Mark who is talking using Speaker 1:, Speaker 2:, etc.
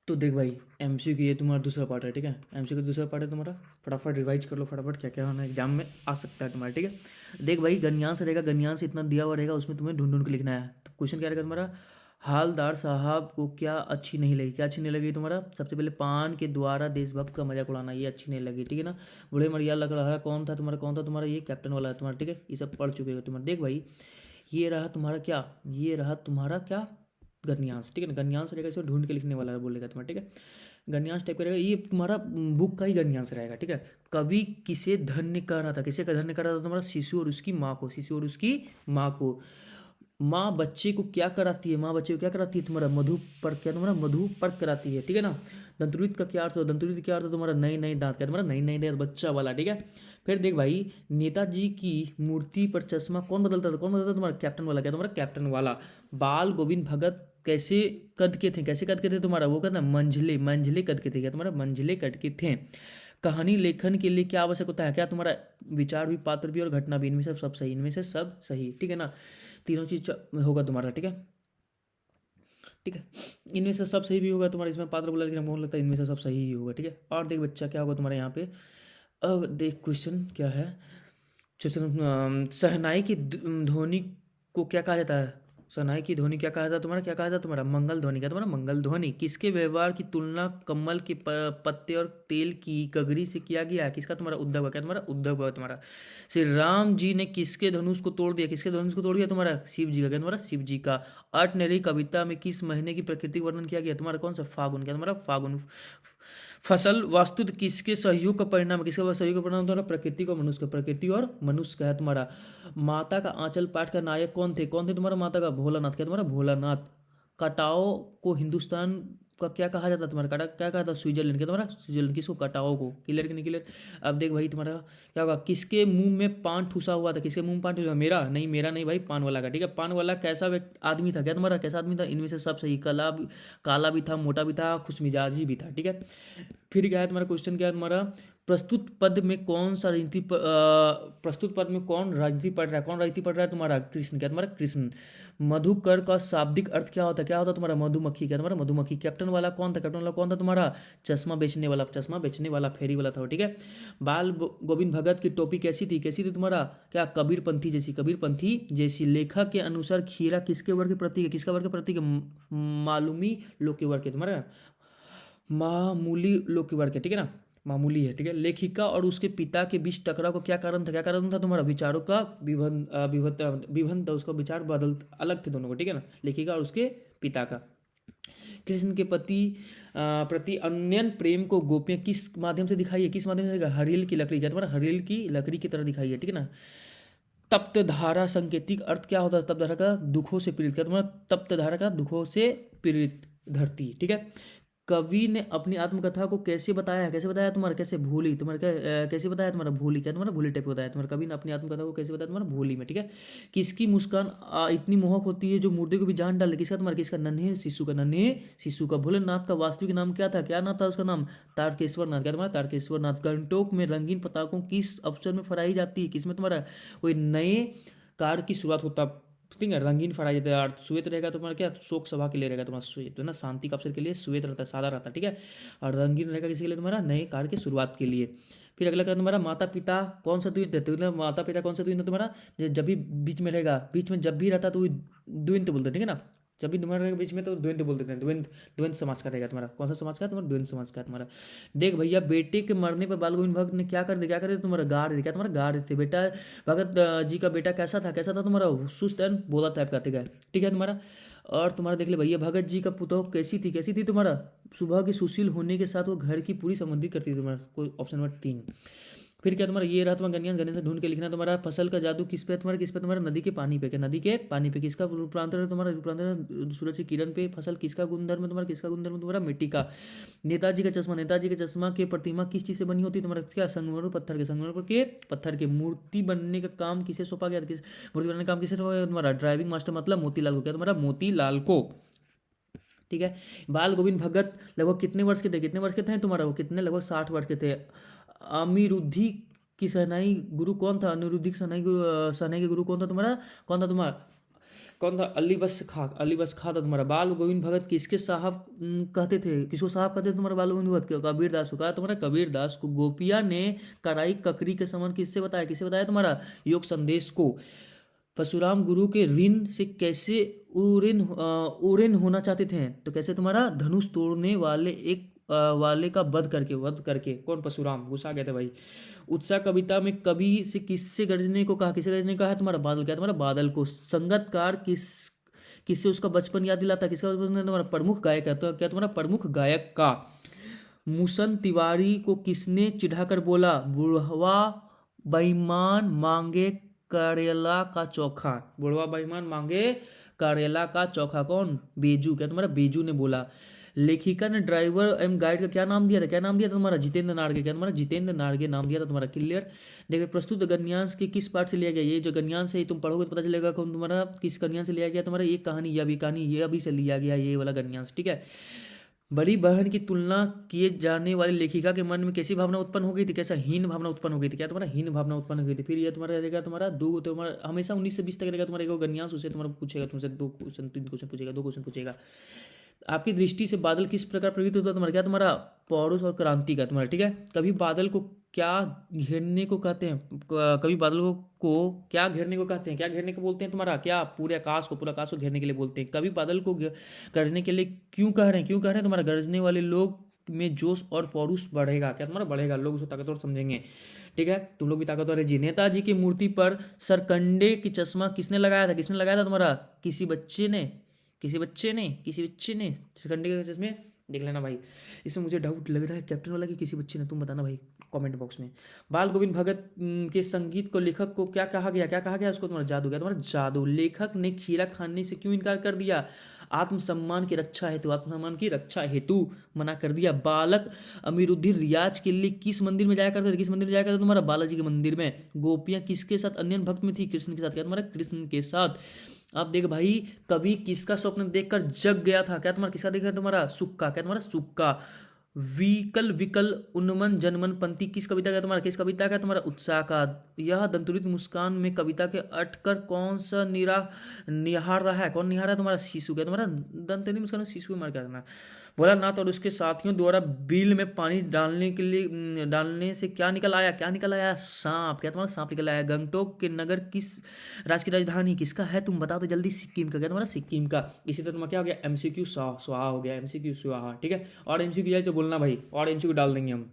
Speaker 1: तो देख भाई, एमसीक्यू ये तुम्हारा दूसरा पार्ट है, ठीक है। एमसीक्यू दूसरा पार्ट है तुम्हारा, फटाफट रिवाइज कर लो, फटाफट क्या क्या होना एग्जाम में आ सकता है तुम्हारा, ठीक है। देख भाई, गणियांश रहेगा, गणियांश इतना दिया हुआ रहेगा, उसमें तुम्हें ढूंढ ढूंढ के लिखना है। तो क्वेश्चन क्या रहेगा तुम्हारा, हालदार साहब को क्या अच्छी नहीं लगी, क्या अच्छी नहीं लगी तुम्हारा, सबसे पहले पान के द्वारा देशभक्त का मजाक उड़ाना, ये अच्छी नहीं लगी, ठीक है ना। बूढ़े मरिया लग रहा है, कौन था तुम्हारा, कौन था तुम्हारा, ये कैप्टन वाला है तुम्हारा, ठीक है। ये सब पढ़ चुके हो तुम्हारा। देख भाई, ये रहा तुम्हारा क्या, ये रहा तुम्हारा क्या, गन्यांश, ठीक है ना। गन्यांश रहेगा, इसमें ढूंढ के लिखने वाला बोलेगा तुम्हारा, ठीक है। गन्यांश टाइप का रहेगा, ये तुम्हारा बुक का ही गन्यांश रहेगा, ठीक है। कवि किसे धन्य कर रहा था, किसे का धन्य कर रहा था तुम्हारा, शिशु और उसकी माँ को, शिशु और उसकी माँ को। माँ बच्चे को क्या कराती है, माँ बच्चे को क्या कराती है तुम्हारा, मधु पर, क्या तुम्हारा मधु पर कराती है, ठीक है ना। दंतुलित का क्या अर्थ है, दंतुलित क्या अर्थ है तुम्हारा, नए नए दांत, क्या तुम्हारा नए नए दांत, बच्चा वाला, ठीक है। फिर देख भाई, नेताजी की मूर्ति पर चश्मा कौन बदलता था, कौन बदलता था तुम्हारा, कैप्टन वाला, क्या तुम्हारा कैप्टन वाला। बाल गोविंद भगत कैसे कद के थे, कैसे कद के थे तुम्हारा, वो कहता मंझले, मंझले कद के थे, क्या तुम्हारा मंझले कद के थे। कहानी लेखन के लिए क्या आवश्यक होता है, क्या तुम्हारा विचार भी, पात्र भी और घटना भी, इनमें से सब सही, इनमें से सब सही, ठीक है ना। तीनों चीज होगा तुम्हारा, ठीक है, ठीक है। इनमें से सब सही भी होगा तुम्हारा, इसमें पात्र बोला लेकिन हमको लगता है इनमें से सब सही ही होगा, ठीक है। और देख बच्चा, क्या होगा तुम्हारे यहाँ पे, देख क्वेश्चन क्या है। शहनाई की ध्वनि को क्या कहा जाता है, शहनाई की ध्वनि क्या कहा जाता है तुम्हारा, क्या कहा जाता है तुम्हारा, मंगल ध्वनि, क्या तुम्हारा मंगल ध्वनि। किसके व्यवहार की तुलना कमल के पत्ते और तेल की गगरी से किया गया है, किसका तुम्हारा, उद्धव का, क्या तुम्हारा उद्धव का तुम्हारा। श्री राम जी ने किसके धनुष को तोड़ दिया, किसके धनुष को तोड़ दिया तुम्हारा, शिव जी का, क्या तुम्हारा शिव जी का। अटनेरी कविता में किस महीने की प्रकृति वर्णन किया गया तुम्हारा, कौन सा, फागुन, क्या तुम्हारा फागुन। फसल वास्तुत किसके सहयोग का परिणाम है, किसका सहयोग का परिणाम तुम्हारा, प्रकृति और मनुष्य का, प्रकृति और मनुष्य का है तुम्हारा। माता का आंचल पाठ का नायक कौन थे, कौन थे तुम्हारा माता का, भोलानाथ, क्या तुम्हारा भोलानाथ। कटाओ को हिंदुस्तान का क्या कहा जाता है तुम्हारा, कटा क्या कहा था, स्विट्जरलैंड, क्या तुम्हारा स्विट्जरलैंड, किसको, कटाओ को, क्लियर कि नहीं क्लियर। अब देख भाई तुम्हारा क्या होगा, किसके मुंह में पान ठुसा हुआ था, किसके मुंह में पान ठुसा, मेरा नहीं, मेरा नहीं भाई, पान वाला का, ठीक है। पान वाला कैसा आदमी था, क्या तुम्हारा कैसा आदमी था, इनमें से सब सही, काला भी था, मोटा भी था, खुशमिजाजी भी था, ठीक है। फिर क्या है तुम्हारा क्वेश्चन, क्या है तुम्हारा, प्रस्तुत पद में कौन सा राजनीति प्रस्तुत पद में कौन राजनीति पढ़ रहा है, कौन राजनीति पढ़ रहा है तुम्हारा, कृष्ण, क्या तुम्हारा कृष्ण। मधुकर का शाब्दिक अर्थ क्या होता है, क्या होता है तुम्हारा, मधुमक्खी, क्या तुम्हारा मधुमक्खी। कैप्टन वाला कौन था, कैप्टन वाला कौन था तुम्हारा, चश्मा बेचने वाला, चश्मा बेचने वाला, फेरी वाला था, ठीक है। बाल गोविंद भगत की टोपी कैसी थी तुम्हारा, क्या कबीरपंथी जैसी, कबीरपंथी जैसी। लेखक के अनुसार खीरा किसके वर्ग के प्रतीक है, किसका वर्ग के प्रतीक है, मालूमी लोग के वर्ग के तुम्हारा, मामूली लोग के वर्ग के, ठीक है ना, मामूली है, ठीक है। लेखिका और उसके पिता के बीच टकराव का क्या कारण था, क्या कारण था तुम्हारा, विचारों का विभन था, उसका विचार बदल अलग थे दोनों को, ठीक है ना, लेखिका और उसके पिता का। कृष्ण के प्रति अन्यन प्रेम को गोपियां किस माध्यम से दिखाई है, किस माध्यम से, हरिल की लकड़ी, क्या तुम्हारा हरिल की लकड़ी की तरह दिखाई है, ठीक है ना। तप्त धारा सांकेतिक अर्थ क्या होता है, तप्त धारा का दुखों से पीड़ित, क्या तुम्हारा तप्त धारा का दुखों से पीड़ित धरती, ठीक है। कवि ने अपनी आत्मकथा को कैसे बताया है, कैसे बताया तुम्हारा, कैसे भूली तुम्हारा, क्या कैसे बताया तुम्हारा, भूली, क्या तुम्हारा भूली टाइप बताया तुम्हारा। कवि ने अपनी आत्मकथा को कैसे बताया तुम्हारा, भूली में, ठीक है। किसकी मुस्कान इतनी मोहक होती है जो मुर्दे को भी जान डाले, किसका तुम्हारा, किसका, नन्हे शिशु का, नन्हे शिशु का। भोलेनाथ का वास्तविक नाम क्या था, क्या नाम था उसका नाम, तारकेश्वर नाथ, क्या तुम्हारा तारकेश्वर नाथ। गंटोक में रंगीन पताकों किस अवसर में फहराई जाती है, किसमें तुम्हारा, कोई नए कार्य की शुरुआत होता, ठीक है। रंगीन फहराई जाता है, श्वेत रहेगा तुम्हारा, क्या शोक सभा के लिए रहेगा तुम्हारा, श्वेत है ना, शांति का अवसर के लिए श्वेत रहता है, सादा रहता है, ठीक है। और रंगीन रहेगा किसी के लिए तुम्हारा, नए कार्य की शुरुआत के लिए। फिर अगला क्या तुम्हारा, माता पिता कौन सा द्विंत है, तो माता पिता कौन सा द्विंत है तुम्हारा, जब भी बीच में रहेगा, बीच में जब भी रहता तो द्विंत बोलते हैं, ठीक है ना। जब भी तुम्हारे रहेगा बीच में तो द्वंद्व बोल देते हैं, द्वंद्व, द्वंद्व समास का रहेगा तुम्हारा, कौन सा समास का है तुम्हारा, द्वंद्व समास का है तुम्हारा। देख भैया, बेटे के मरने पर बाल गोविंद भगत ने क्या कर दिया, क्या कर दिया तुम्हारा, गाड़ दिया, क्या तुम्हारा गाड़ थे। बेटा भगत जी का बेटा कैसा था, कैसा था तुम्हारा, सुस्त एंड बोला टाइप का, ठीक है, ठीक है तुम्हारा। और तुम्हारा देख ले भैया, भगत जी का पुतौह कैसी थी तुम्हारा, सुबह के सुशील होने के साथ वो घर की पूरी संबंधित करती थी तुम्हारा, कोई ऑप्शन नंबर 3। फिर क्या तुम्हारा, ये रहा तुम्हारा गणिया, गणिया से ढूंढ के लिखना तुम्हारा। फसल का जादू किस पे तुम्हारा, किस पे तुम्हारा, नदी के पानी पे, क्या नदी के पानी पे। किसका रूपांतर है तुम्हारा, रूपांतर सूरज की किरण पे। फसल किसका गुणधर्म है तुम्हारा, किसका गुणधर्म तुम्हारा, मिट्टी का। नेताजी का चश्मा, नेताजी के चश्मा की प्रतिमा किस चीज से बनी होती है तुम्हारा, क्या, संगमरमर पत्थर के, संगमरमर के पत्थर के। मूर्ति बनने का काम किसे सौंपा गया था, किस मूर्ति बनने का काम किसे सौंपा गया तुम्हारा, ड्राइविंग मास्टर मतलब मोतीलाल को, क्या तुम्हारा, मोतीलाल को, ठीक है। बाल गोविंद भगत लगभग कितने वर्ष के थे, कितने वर्ष के थे तुम्हारा, वो कितने, लगभग 60 वर्ष के थे। अमीरुद्धि की सहनाई गुरु कौन था, अनिरुद्धि की सहनाई के गुरु कौन था तुम्हारा, कौन था तुम्हारा, कौन था? अली बस खां था तुम्हारा। बाल गोविंद भगत किसके साहब कहते थे? किसको साहब कहते थे तुम्हारा बाल गोविंद भगत? कबीर दास को कहा तुम्हारा। कबीर दास को गोपिया ने कराई ककड़ी के समान किससे बताया? किससे बताया तुम्हारा? योग संदेश को। परशुराम गुरु के ऋण से कैसे उऋण होना चाहते थे? तो कैसे तुम्हारा? धनुष तोड़ने वाले एक वाले का वध करके। कौन? परशुराम। गुस्सा गए थे भाई। उत्साह कविता में कवि से किससे गरजने को कहा? किससे गरजने को कहा है तुम्हारा? बादल। क्या तुम्हारा? बादल को। संगतकार किससे उसका बचपन याद दिलाता? किसका बचपन? तुम्हारा प्रमुख गायक है। तो क्या तुम्हारा? प्रमुख गायक का। मूसन तिवारी को किसने चिढ़ाकर बोला? बुढ़वा बेईमान मांगे करेला का चोखा। बुढ़वा बेईमान मांगे करेला का चोखा। कौन? बेजू। क्या तुम्हारा? बेजू ने बोला। लेखिका ने ड्राइवर एवं गाइड का क्या नाम दिया था? क्या नाम दिया था तुम्हारा? जितेंद्र नारगे। क्या तुम्हारा? जितेंद्र नारगे नाम दिया था तुम्हारा। क्लियर। देखिए प्रस्तुत गन्यांश के किस पार्ट से लिया गया? ये जो गन्यांश है तुम पढ़ोगे तो पता चलेगा कौन तुम्हारा किस गन्यांश से लिया गया तुम्हारा। ये कहानी या भी कहानी ये अभी से लिया गया ये वाला गन्यांश। ठीक है। बड़ी बहन की तुलना किए जाने वाली लेखिका के मन में कैसी भावना उत्पन्न हो गई थी? कैसा? हीन भावना उत्पन्न हो गई थी। क्या तुम्हारा? हीन भावना उत्पन्न हो गई थी। फिर ये तुम्हारा रहेगा तुम्हारा दो तुम्हारा हमेशा 19 से 20 तक रहेगा तुम्हारा एक गन्यांश। उसे तुम्हारा पूछेगा तुमसे 2 क्वेश्चन 3 क्वेश्चन पूछेगा 2 क्वेश्चन पूछेगा। आपकी दृष्टि से बादल किस प्रकार प्रवृत्त होता है तुम्हारा? क्या तुम्हारा? पौरुष और क्रांति का तुम्हारा। ठीक है। कभी बादल को क्या घेरने को कहते हैं? कभी बादल को क्या घेरने को कहते हैं? क्या घेरने को बोलते हैं तुम्हारा? क्या? पूरे आकाश को घेरने के लिए बोलते हैं। कभी बादल को गरजने के लिए क्यों कह रहे हैं? क्यों कह रहे हैं तुम्हारा? गरजने वाले लोग में जोश और पौरुष बढ़ेगा। क्या तुम्हारा? बढ़ेगा। लोग उसको ताकतवर समझेंगे। ठीक है। तुम लोग भी ताकतवर है जी। नेताजी की मूर्ति पर सरकंडे की चश्मा किसने लगाया था? किसने लगाया था तुम्हारा? किसी बच्चे ने सरकंडे के चश्मे। देख लेना भाई। इसमें मुझे डाउट लग रहा है कैप्टन वाला कि किसी बच्चे ने। तुम बताना भाई कमेंट बॉक्स में। बाल गोविंद भगत के संगीत को लेखक को क्या कहा गया? क्या कहा गया उसको? तुम्हारा जादू। क्या तुम्हारा? जादू। लेखक ने खीरा खाने से क्यों इनकार कर दिया? आत्मसम्मान की रक्षा हेतु मना कर दिया। बालक अमीरुद्दीन रियाज के लिए किस मंदिर में जाया करते थे? किस मंदिर में जाया करते? तुम्हारा? बालाजी के मंदिर में। गोपियां किसके साथ अन्य भक्त में थी? कृष्ण के साथ। क्या तुम्हारा? कृष्ण के साथ। आप देख भाई कवि किसका स्वप्न देखकर जग गया था? क्या तुम्हारा? किसका देखकर तुम्हारा? सुक्का। क्या तुम्हारा? सुक्का। विकल विकल उन्मन जनमन पंक्ति किस कविता का? तुम्हारा किस कविता का? तुम्हारा? उत्साह का। यह दंतुरित मुस्कान में कविता के अटकर कौन सा निहार रहा है? कौन निहार रहा है? तुम्हारा? शिशु। क्या तुम्हारा? दंतुरित मुस्कान में शिशु को मार क्या करना? भोलानाथ और उसके साथियों द्वारा बिल में पानी डालने से क्या निकल आया? क्या निकल आया? सांप। क्या तुम्हारा? सांप निकल आया। गंगटोक के नगर किस राज्य की राजधानी किसका है? तुम बताओ तो जल्दी। सिक्किम का। क्या तुम्हारा? सिक्किम का। इसी तरह तुम्हारा क्या हो गया? एमसीक्यू स्वाहा हो गया। एमसीक्यू स्वाहा। ठीक है। और एमसीक्यू जाए तो बोलना भाई। और एमसीक्यू डाल देंगे हम।